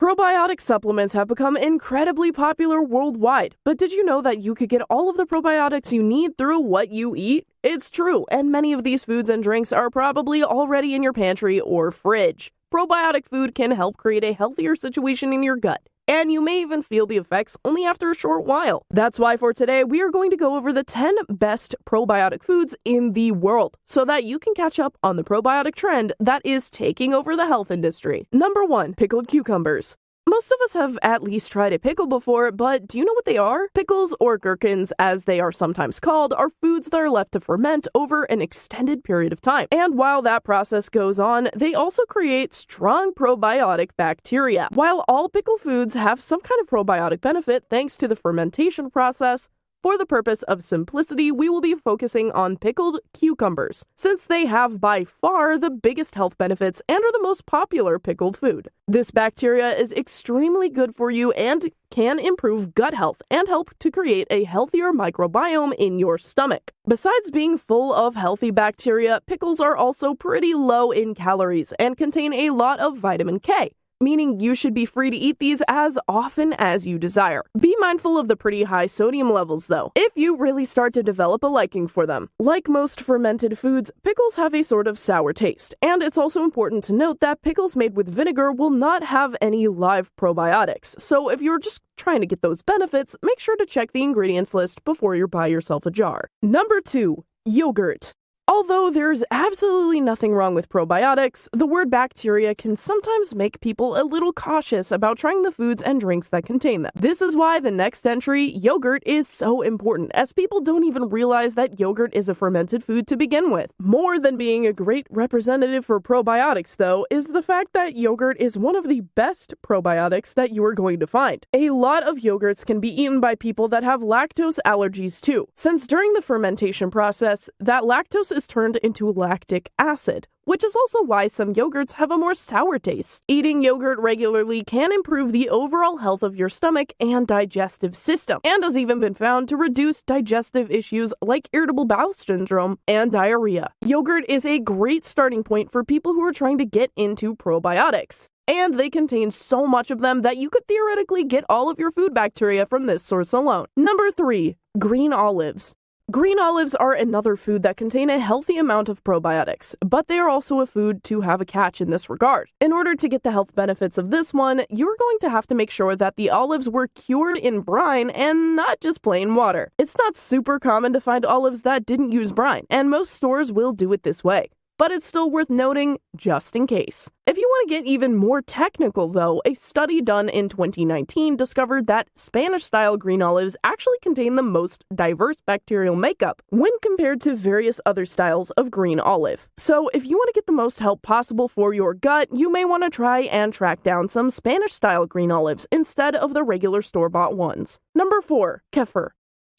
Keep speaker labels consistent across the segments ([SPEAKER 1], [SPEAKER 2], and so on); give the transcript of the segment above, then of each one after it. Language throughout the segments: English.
[SPEAKER 1] Probiotic supplements have become incredibly popular worldwide, but did you know that you could get all of the probiotics you need through what you eat? It's true, and many of these foods and drinks are probably already in your pantry or fridge. Probiotic food can help create a healthier situation in your gut, and you may even feel the effects only after a short while. That's why for today, we are going to go over the 10 best probiotic foods in the world, so that you can catch up on the probiotic trend that is taking over the health industry. Number 1, pickled cucumbers. Most of us have at least tried a pickle before, but do you know what they are? Pickles, or gherkins as they are sometimes called, are foods that are left to ferment over an extended period of time. And while that process goes on, they also create strong probiotic bacteria. While all pickle foods have some kind of probiotic benefit thanks to the fermentation process, for the purpose of simplicity, we will be focusing on pickled cucumbers, since they have by far the biggest health benefits and are the most popular pickled food. This bacteria is extremely good for you and can improve gut health and help to create a healthier microbiome in your stomach. Besides being full of healthy bacteria, pickles are also pretty low in calories and contain a lot of vitamin K, meaning you should be free to eat these as often as you desire. Be mindful of the pretty high sodium levels, though, if you really start to develop a liking for them. Like most fermented foods, pickles have a sort of sour taste, and it's also important to note that pickles made with vinegar will not have any live probiotics, so if you're just trying to get those benefits, make sure to check the ingredients list before you buy yourself a jar. Number 2, yogurt. Although there's absolutely nothing wrong with probiotics, the word bacteria can sometimes make people a little cautious about trying the foods and drinks that contain them. This is why the next entry, yogurt, is so important, as people don't even realize that yogurt is a fermented food to begin with. More than being a great representative for probiotics, though, is the fact that yogurt is one of the best probiotics that you are going to find. A lot of yogurts can be eaten by people that have lactose allergies too, since during the fermentation process, that lactose is turned into lactic acid, which is also why some yogurts have a more sour taste. Eating yogurt regularly can improve the overall health of your stomach and digestive system, and has even been found to reduce digestive issues like irritable bowel syndrome and diarrhea. Yogurt is a great starting point for people who are trying to get into probiotics, and they contain so much of them that you could theoretically get all of your food bacteria from this source alone. Number 3, green olives. Green olives are another food that contain a healthy amount of probiotics, but they are also a food to have a catch in this regard. In order to get the health benefits of this one, you're going to have to make sure that the olives were cured in brine and not just plain water. It's not super common to find olives that didn't use brine, and most stores will do it this way, but it's still worth noting just in case. If you want to get even more technical, though, a study done in 2019 discovered that Spanish-style green olives actually contain the most diverse bacterial makeup when compared to various other styles of green olive. So if you want to get the most help possible for your gut, you may want to try and track down some Spanish-style green olives instead of the regular store-bought ones. Number 4, kefir.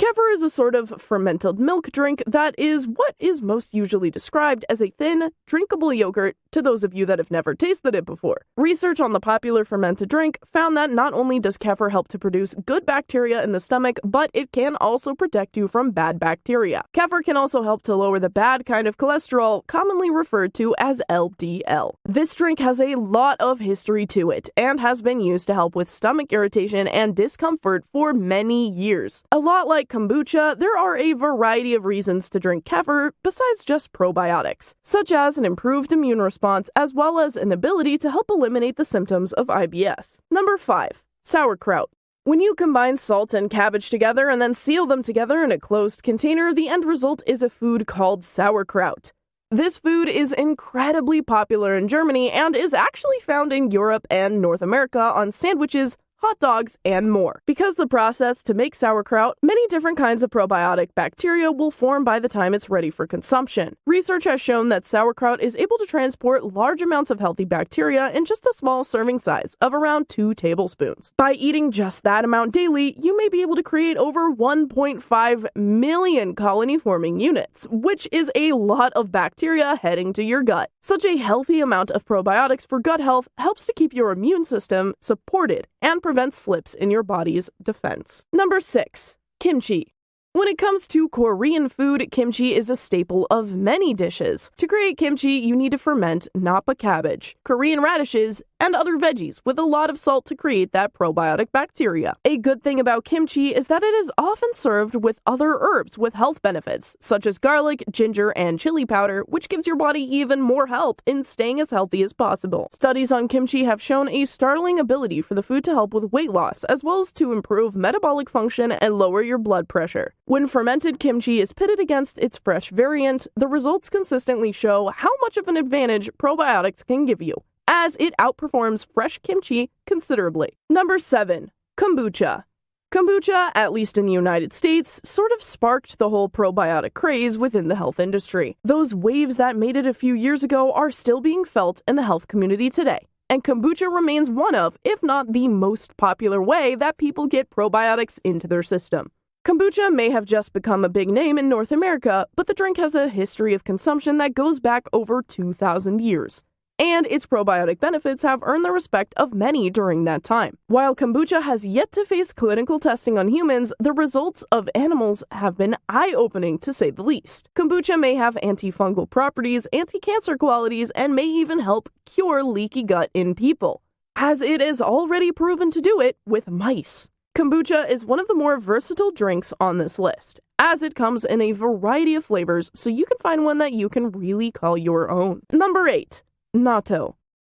[SPEAKER 1] Kefir is a sort of fermented milk drink that is what is most usually described as a thin, drinkable yogurt to those of you that have never tasted it before. Research on the popular fermented drink found that not only does kefir help to produce good bacteria in the stomach, but it can also protect you from bad bacteria. Kefir can also help to lower the bad kind of cholesterol, commonly referred to as LDL. This drink has a lot of history to it and has been used to help with stomach irritation and discomfort for many years. A lot like kombucha, there are a variety of reasons to drink kefir besides just probiotics, such as an improved immune response as well as an ability to help eliminate the symptoms of IBS. Number 5, sauerkraut. When you combine salt and cabbage together and then seal them together in a closed container, the end result is a food called sauerkraut. This food is incredibly popular in Germany and is actually found in Europe and North America on sandwiches, hot dogs, and more. Because the process to make sauerkraut, many different kinds of probiotic bacteria will form by the time it's ready for consumption. Research has shown that sauerkraut is able to transport large amounts of healthy bacteria in just a small serving size of around 2 tablespoons. By eating just that amount daily, you may be able to create over 1.5 million colony-forming units, which is a lot of bacteria heading to your gut. Such a healthy amount of probiotics for gut health helps to keep your immune system supported and prevents slips in your body's defense. Number 6, kimchi. When it comes to Korean food, kimchi is a staple of many dishes. To create kimchi, you need to ferment nappa cabbage, Korean radishes, and other veggies with a lot of salt to create that probiotic bacteria. A good thing about kimchi is that it is often served with other herbs with health benefits, such as garlic, ginger, and chili powder, which gives your body even more help in staying as healthy as possible. Studies on kimchi have shown a startling ability for the food to help with weight loss, as well as to improve metabolic function and lower your blood pressure. When fermented kimchi is pitted against its fresh variant, the results consistently show how much of an advantage probiotics can give you, as it outperforms fresh kimchi considerably. Number 7. Kombucha. Kombucha, at least in the United States, sort of sparked the whole probiotic craze within the health industry. Those waves that made it a few years ago are still being felt in the health community today, and kombucha remains one of, if not the most popular way that people get probiotics into their system. Kombucha may have just become a big name in North America, but the drink has a history of consumption that goes back over 2,000 years. And its probiotic benefits have earned the respect of many during that time. While kombucha has yet to face clinical testing on humans, the results of animals have been eye-opening to say the least. Kombucha may have antifungal properties, anti-cancer qualities, and may even help cure leaky gut in people, as it is already proven to do it with mice. Kombucha is one of the more versatile drinks on this list, as it comes in a variety of flavors, so you can find one that you can really call your own. Number 8. Natto.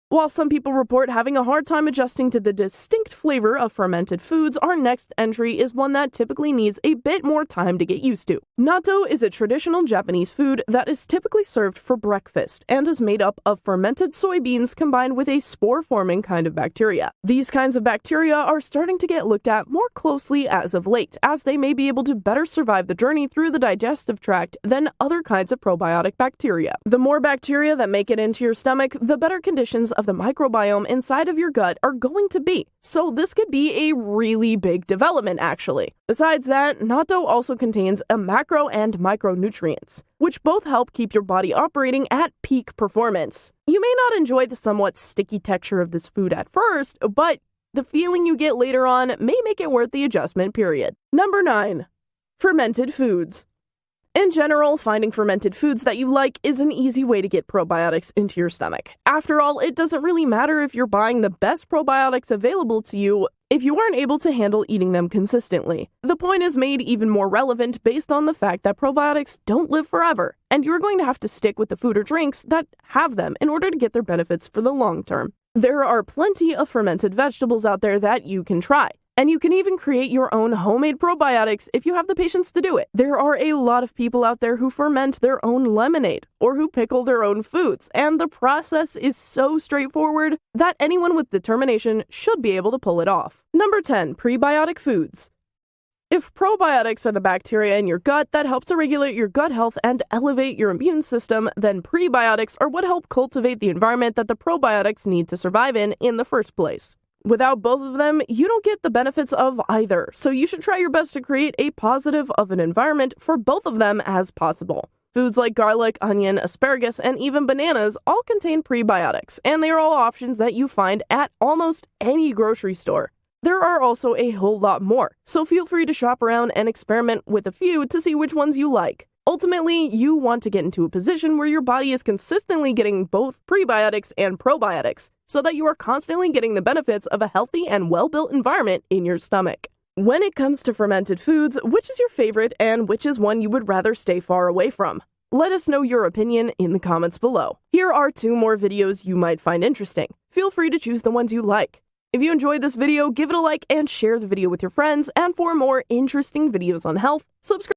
[SPEAKER 1] While some people report having a hard time adjusting to the distinct flavor of fermented foods, our next entry is one that typically needs a bit more time to get used to. Natto is a traditional Japanese food that is typically served for breakfast and is made up of fermented soybeans combined with a spore-forming kind of bacteria. These kinds of bacteria are starting to get looked at more closely as of late, as they may be able to better survive the journey through the digestive tract than other kinds of probiotic bacteria. The more bacteria that make it into your stomach, the better conditions of the microbiome inside of your gut are going to be. So this could be a really big development, actually. Besides that, natto also contains a macro and micronutrients, which both help keep your body operating at peak performance. You may not enjoy the somewhat sticky texture of this food at first, but the feeling you get later on may make it worth the adjustment period. Number 9. Fermented Foods. In general, finding fermented foods that you like is an easy way to get probiotics into your stomach. After all, it doesn't really matter if you're buying the best probiotics available to you if you aren't able to handle eating them consistently. The point is made even more relevant based on the fact that probiotics don't live forever, and you're going to have to stick with the food or drinks that have them in order to get their benefits for the long term. There are plenty of fermented vegetables out there that you can try. And you can even create your own homemade probiotics if you have the patience to do it. There are a lot of people out there who ferment their own lemonade or who pickle their own foods, and the process is so straightforward that anyone with determination should be able to pull it off. Number 10. Prebiotic Foods. If probiotics are the bacteria in your gut that help to regulate your gut health and elevate your immune system, then prebiotics are what help cultivate the environment that the probiotics need to survive in the first place. Without both of them, you don't get the benefits of either, so you should try your best to create a positive of an environment for both of them as possible. Foods like garlic, onion, asparagus, and even bananas all contain prebiotics, and they are all options that you find at almost any grocery store. There are also a whole lot more, so feel free to shop around and experiment with a few to see which ones you like. Ultimately, you want to get into a position where your body is consistently getting both prebiotics and probiotics, so that you are constantly getting the benefits of a healthy and well-built environment in your stomach. When it comes to fermented foods, which is your favorite and which is one you would rather stay far away from? Let us know your opinion in the comments below. Here are 2 more videos you might find interesting. Feel free to choose the ones you like. If you enjoyed this video, give it a like and share the video with your friends, and for more interesting videos on health, subscribe.